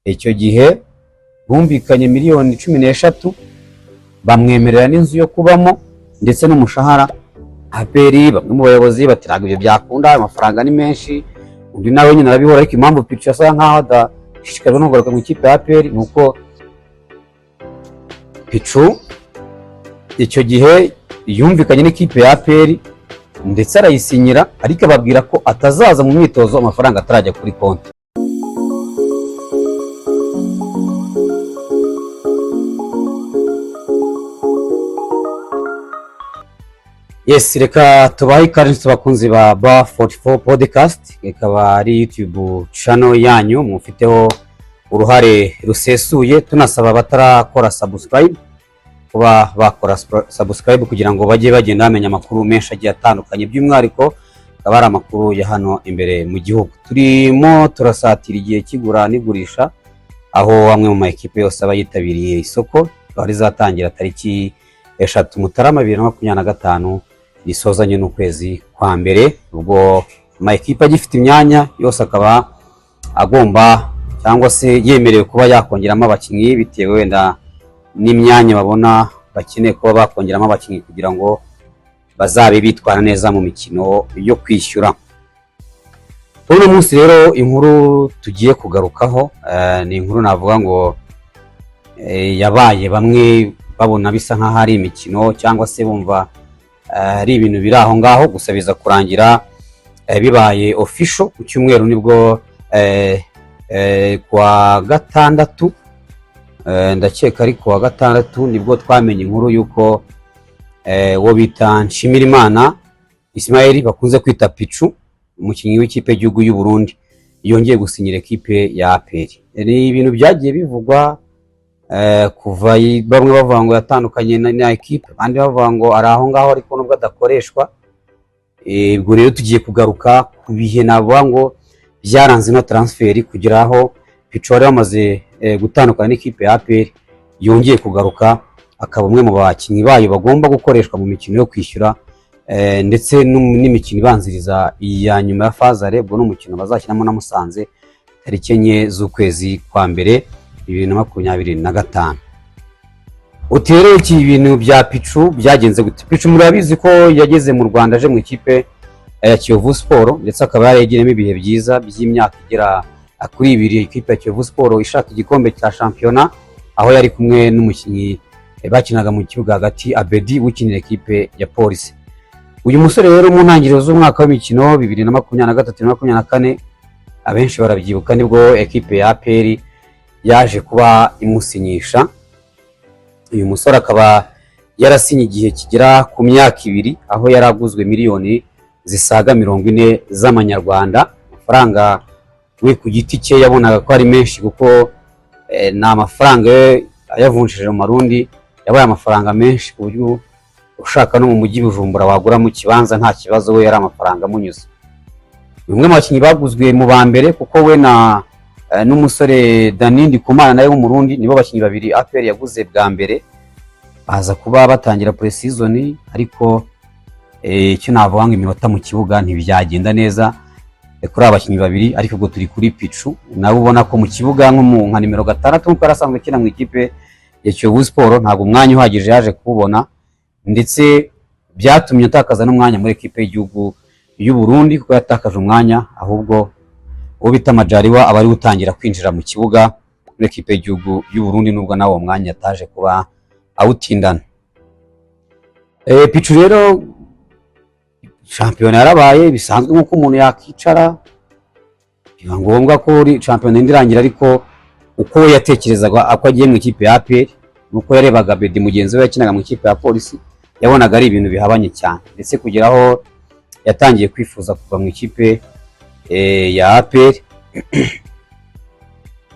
icyo gihe bumvikanye miliyoni 13 bamwemerera n'inzu yo kubamo ndetse n'umushahara. APR bamwe mu bayobozi batiraga ibyo byakunda, amafaranga ni menshi, undi nawe nyine arabihora. Ariko impamvu Pichu asa nkaho adashishikajwe no kugaruka mu ikipe ya APR nuko Pichu icyo gihe yumvikanye n'ikipe ya APR ndetse arayisinyira, ariko ababwira ko atazaza mu myitozo amafaranga atarajya kuri konti. Yes, reka tubahe ikaze bakunzi ba Bar44 podcast, ikaba ari YouTube channel yanyu mufiteho uruhare rusesuye. Tunasaba batarakora subscribe kuba bakora subscribe kugira ngo bajye bagenda bamenya amakuru menshi agiye atandukanye, by'umwihariko akaba ari amakuru ya hano imbere mu gihugu. Turimo turasatira igihe kigura n'igurisha, aho bamwe mu makipe yose aba yitabiriye isoko rizatangira tariki 3 Mutarama 2025 risozanye n'ukwezi kwa mbere. Ubwo amakipe agifite imyanya yose akaba agomba cyangwa se yemerewe kuba yakongeramo abakinnyi bitewe wenda n'imyanya babona bakeneye kuba bakongeramo abakinnyi kugira ngo bazabe bitwara neza mu mikino yo kwishyura. Uno munsi rero inkuru tugiye kugarukaho ni inkuru navuga ngo yabaye bamwe babona bisa nkaho ari imikino cyangwa se bumva ari ibintu biri aho ngaho, gusa biza kurangira bibaye official ku cyumweru nibwo kwa gatandatu, ndakeka ari kwa gatandatu nibwo twamenye inkuru yuko wo bita Nshimirimana Ismael bakunze kwita Pichu, umukinnyi w'ikipe y'igihugu y'u Burundi, yongeye gusinyira ekipe ya APR. Ni ibintu byagiye bivugwa kuva bamwe bavuga ngo yatandukanye na ekipe, abandi bavuga ngo ari aho ngaho ariko nubwo adakoreshwa. Ubwo rero tugiye kugaruka ku bihe navuga ngo byaranze no transfer kugira aho Pichu wari wamaze gutandukana n'ikipe ya APR yongeye kugaruka, akaba umwe mu bakinnyi bayo bagomba gukoreshwa mu mikino yo kwishyura ndetse n'imikino ibanziriza iya nyuma ya Fazare. Ubwo n'umukino bazashyiramo na Musanze tariki 4 z'ukwezi kwa mbere 2025. Utere iki bintu bya Pichu byagenze gute? Pichu murabizi ko yageze mu Rwanda aje mu ikipe ya Kiyovu Sport, ndetse akaba yaragiremo ibihe byiza by'imyaka igera kuri 2 ikipe ya Kiyovu Sport ishaka igikombe cya shampiyona, aho yari kumwe n'umukinnyi bakinaga mu kibuga hagati Abedi ukinira ekipe ya Police. Uyu musore rero mu ntangiriro z'umwaka w'imikino 2023-2024 abenshi barabyibuka nibwo ekipe ya APR yaje kuba imusinyisha. Uyu musore akaba yarasinye igihe kigera ku myaka 2, aho yaraguzwe miliyoni zisaga 40 z'amanyarwanda. Amafaranga we ku giti cye yabonaga ko ari menshi kuko na amafaranga ayavunjije mu marundi yabaye amafaranga menshi ku buryo ushaka no mu mujyi Bujumbura wagura mu kibanza nta kibazo, we yari amafaranga amunyuze. Umwe mu bakinnyi baguzwe mu ba mbere kuko we na n'umusore Danindi Kumana nawe w'umurundi nibo bakinnyi babiri APR yaguze bwa mbere, baza kuba batangira pre-season, ariko icyo navuga ngo iminota mu kibuga ntibyagenda neza kuri abakinnyi babiri. Ariko ubwo turi kuri Pichu, nawe ubona ko mu kibuga nka nimero 6 nkuko arasanzwe akina mu ikipe ya Kiyovu Sport ntabwo umwanya uhagije yaje kubona, ndetse byatumye atakaza n'umwanya muri ekipe y'igihugu y'u Burundi kuko yatakaje umwanya, ahubwo uwo bita Majaliwa abari gutangira kwinjira mu kibuga muri ekipe y'igihugu y'u Burundi, nubwo nawo mwanya yataje kuba awutindana. Pichu rero shampiyona yarabaye bisanzwe nk'uko umuntu yakicara, biba ngombwa ko shampiyona indirangira, ariko uko yatekerezaga ako agiye mu ikipe ya APR nuko yarebaga Bedi mugenzi we yakinaga mu ikipe ya Polisi, yabonaga ari ibintu bihabanye cyane, ndetse kugeraho yatangiye kwifuza kuva mu ikipe ya APR.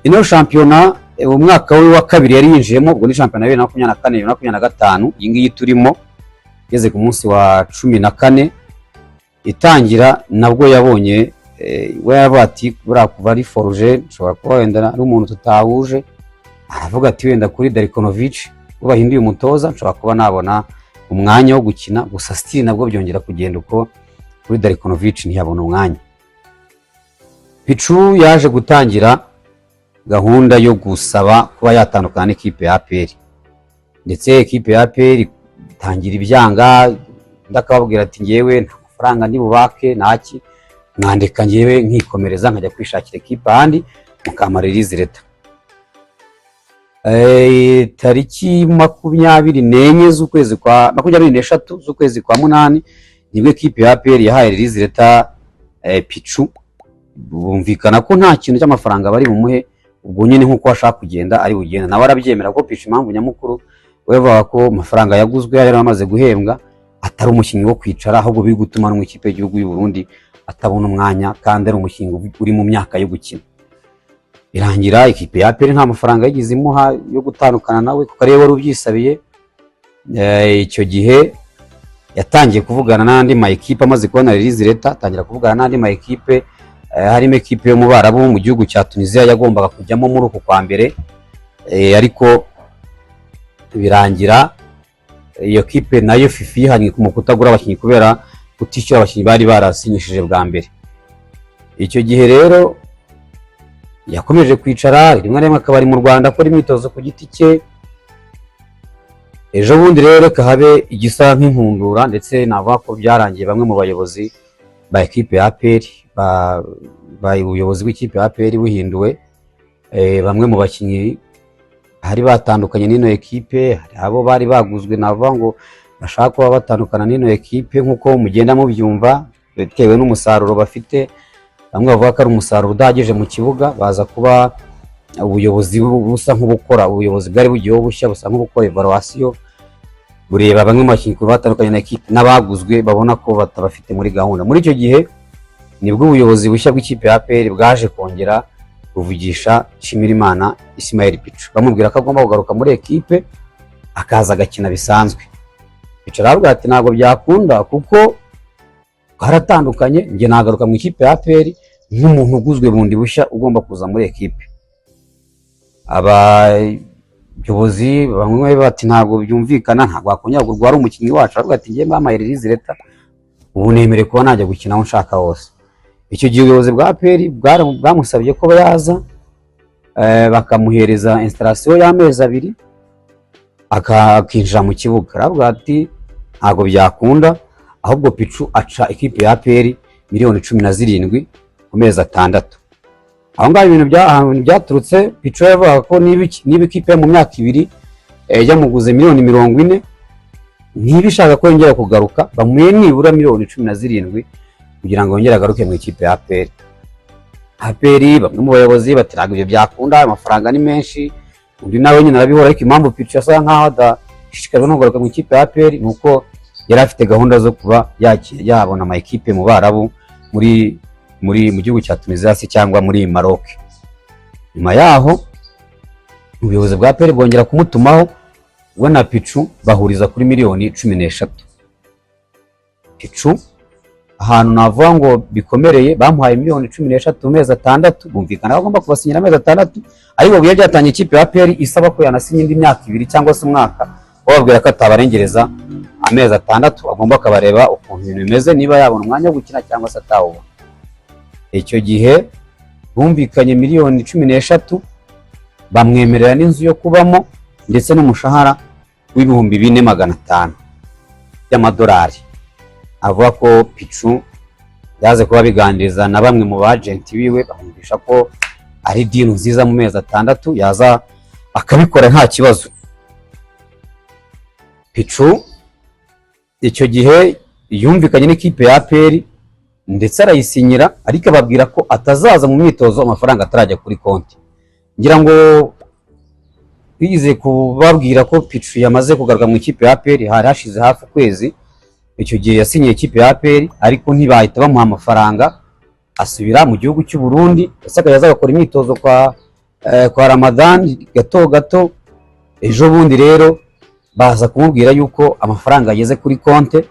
Ino shampiyona umwaka we wa kabiri yari yinjiyemo, ubwo ni shampiyona ya 2024-2025 iyi ngiyi turimo igeze ku munsi wa 14 itangira. Nabwo yabonye we yavuga ati buriya kuva ari Forge nshobora kuba wenda ari umuntu tutahuje, aravuga ati wenda kuri Darikonovic ubwo bahinduye umutoza nshobora kuba nabona umwanya wo gukina, gusa still nabwo byongera kugenda uko kuri Darikonovic ntiyabona umwanya. Pichu yaje gutangira gahunda yo gusaba kuba yatandukana n'ikipe ya APR, ndetse ikipe ya APR itangira ibyanga, ndakababwira ati ngewe nta mafaranga ndi bubake naki, mwandeka ngewe nkikomereza nkajya kwishakira ikipe ahandi mukamara release leta. Tariki 24 z'ukwezi kwa 23 z'ukwezi kwa munani nibwo ikipe ya APR yahaye release leta Pichu, bumvikana ko nta kintu cy'amafaranga bari bumuhe, ubwo nyine nkuko ashaka kugenda ari bugenda, nawe arabyemera ko Pichu impamvu nyamukuru wevuga ko amafaranga yaguzwe yari amaze guhembwa atari umukinnyi wo kwicara, ahubwo biri gutuma no mu ikipe y'igihugu y'u Burundi atabona umwanya kandi ari umukinnyi uri mu myaka yo gukina. Birangira ikipe ya APR nta mafaranga yigize imuha yo gutandukana nawe kuko ariwe wari ubyisabiye. Icyo gihe yatangiye kuvugana n'andi ma equipe amaze kubona release leta, atangira kuvugana n'andi ma equipe, harimo equipe yo mu Barabu mu gihugu cya Tunisia yagombaga kujyamo muri uko kwa mbere, ariko birangira iyo equipe nayo FIFA ihanye mu kutagura abakinnyi kubera kutishyura abakinnyi bari barasinyishije bwa mbere. Icyo gihe rero yakomeje kwicara, rimwe na rimwe akaba ari mu Rwanda akora imyitozo ku giti cye. Ejo bundi rero reka habe igisa nk'inkundura, ndetse navuga ko byarangiye bamwe mu bayobozi ba equipe ya APR, ubuyobozi bw'ikipe ya APR buhinduwe. Bamwe mu bakinnyi hari batandukanye n'ino equipe, hari abo bari baguzwe navuga ngo bashaka kuba batandukana n'ino equipe nk'uko mugenda mubyumva bitewe n'umusaruro bafite. Bamwe bavuga ko ari umusaruro udahagije mu kibuga, baza kuba ubuyobozi busa nk'ubukora, ubuyobozi bwari bugiyeho bushya busa nk'ubukora evaluation, bureba bamwe mu bakinnyi batandukanye na equipe n'abaguzwe babona ko batabafite muri gahunda. Muri icyo gihe nibwo ubuyobozi bushya bw'ikipe ya APR bwaje kongera kuvugisha Nshimirimana Ismael Pichu, bamubwira ko agomba kugaruka muri equipe akaza agakina bisanzwe. Pichu aravuga ati ntabwo byakunda kuko haratandukanye, nge nagaruka mu ikipe ya APR nk'umuntu uguzwe bundi bushya ugomba kuza muri equipe. Abayobozi bamwe bati ntabwo byumvikana, ntabwo akongera kugurwa umukinnyi wacu. Aravuga ati nge mbampaye release leta, ubu nemere kuba najya gukina aho nshaka hose. Icyo gihe ubuyobozi bwa APR bwamusabye ko yaza, bakamuhereza installation y'amezi 2 akinjira mu kibuga. Aravuga ati ntabwo byakunda, ahubwo Pichu aca ikipe ya APR miliyoni 17 ku mezi 6. Aho ngaho ibintu byaturutse. Pichu yavuga ko niba ikipe mu myaka 2 yamuguze miliyoni 40, niba ishaka ko yongera kugaruka bamuye nibura miliyoni 17 kugira ngo yongere agaruke mu ikipe ya APR. APR bamwe mu bayobozi batiraga ibyo byakunda, amafaranga ni menshi, undi nawe nyine arabihora. Ariko impamvu Pichu yasa nkaho adashishikajwe no kugaruka mu ikipe ya APR nuko yari afite gahunda zo kuba yabona ama equipe mu Barabu mu gihugu cya Tunisia cyangwa muri Maroc. Nyuma yaho ubuyobozi bwa APR bwongera kumutumaho, we na Pichu bahuriza kuri miliyoni 13. Pichu ahantu navuga ngo bikomereye bamuhaye miliyoni 13 mu mezi 6, bumvikana bagomba kubasinyira amezi 6, ariko biye byatangiye ikipe ya APR isaba ko yanasinya indi myaka 2 cyangwa se umwaka, bababwira ko atabarengereza amezi 6, agomba kabareba ukuntu ibintu bimeze, niba yabona umwanya wo gukina cyangwa se atawubona. Icyo gihe bumvikanye miliyoni 13, bamwemerera n'inzu yo kubamo ndetse n'umushahara w'ibihumbi 4,500 y'amadolari. Avuga ko Pichu yaze kuba biganiriza na bamwe mu bagenti biwe, bamwumvisha ko ari deal nziza mu mezi 6 yaza akabikora nta kibazo. Pichu icyo gihe yumvikanye n'ikipe ya APR ndetse arayisinyira, ariko ababwira ko atazaza mu myitozo amafaranga atarajya kuri konti. Ngira ngo bigize kubabwira ko Pichu yamaze kugaruka mu ikipe ya APR hari hashize hafi ukwezi. Icyo gihe yasinyiye ikipe ya APR, ariko ntibahita bamuha amafaranga, asubira mu gihugu cy'u Burundi. Yasaga yaza gukora imyitozo kwa Ramadan gato. Ejo bundi rero baza kumubwira yuko amafaranga ageze kuri konte.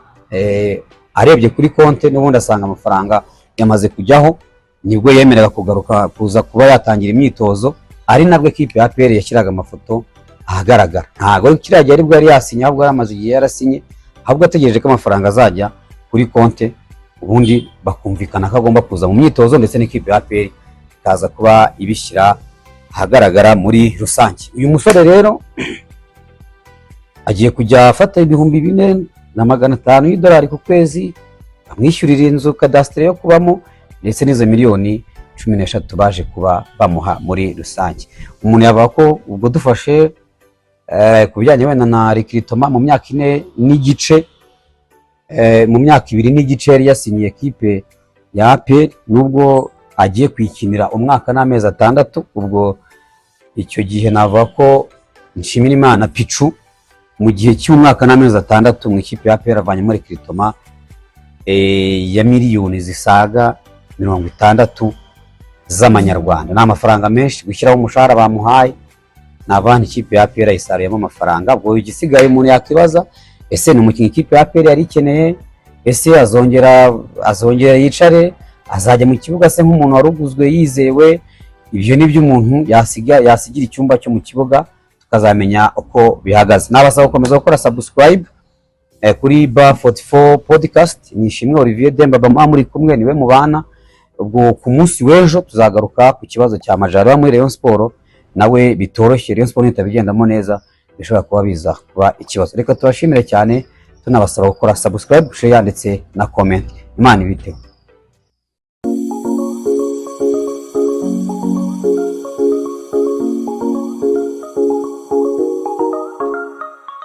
Arebye kuri konte n'ubundi asanga amafaranga yamaze kujyaho, nibwo yemerera kugaruka kuza kuba yatangira imyitozo. Ari nabwo ikipe ya APR yashyiraga amafoto ahagaragara. Ntago kiragiye aribwo yari yasinye, ahubwo yaramaze igihe yarasinye, ahubwo ategereje ko amafaranga azajya kuri konte, ubundi bakumvikana ko agomba kuza mu myitozo, ndetse n'ikipe ya APR ikaza kuba ibishyira ahagaragara muri rusange. Uyu musore rero agiye kujya afata 4,500 y'idolari ku kwezi, amwishyurira inzu kadasitire yo kubamo ndetse n'izo miliyoni 13 baje kuba bamuha muri rusange. Umuntu yavuga ko ubwo dufashe ku bijyanye wenda na recruitment mu myaka 4 n'igice, mu myaka 2 n'igice yari yasinyiye equipe ya APR, nubwo agiye kwikinira umwaka n'amezi 6. Ubwo icyo gihe navuga ko Nshimirimana Pichu mu gihe cy'umwaka n'amezi 6 mu ikipe ya APR avanye muri recruitment ya miliyoni zisaga 60 z'amanyarwanda. N'amafaranga menshi gushyiraho umushahara bamuhaye, n'abandi ikipe ya APR isaruyemo amafaranga. Ubwo igisigaye umuntu yakibaza, ese ni umukinnyi ikipe ya APR yari ikeneye? Ese azongera yicare, azajya mu kibuga se nk'umuntu waruguzwe yizewe? Ibyo nibyo umuntu yasigira icyumba cyo mu kibuga, tukazamenya uko bihagaze. Nabasaba gukomeza gukora subscribe kuri Bar44 podcast. Nishimwe Olivier Demba muri kumwe niwe mubana. Ubwo ku munsi w'ejo tuzagaruka ku kibazo cya Majaliwa muri Rayon Sport, nawe bitoroshye Rayon Sport itabigendamo neza, bishobora kuba biza kuba ikibazo. Reka tubashimire cyane, tunabasaba gukora subscribe, share ndetse na comment. Imana ibiteho.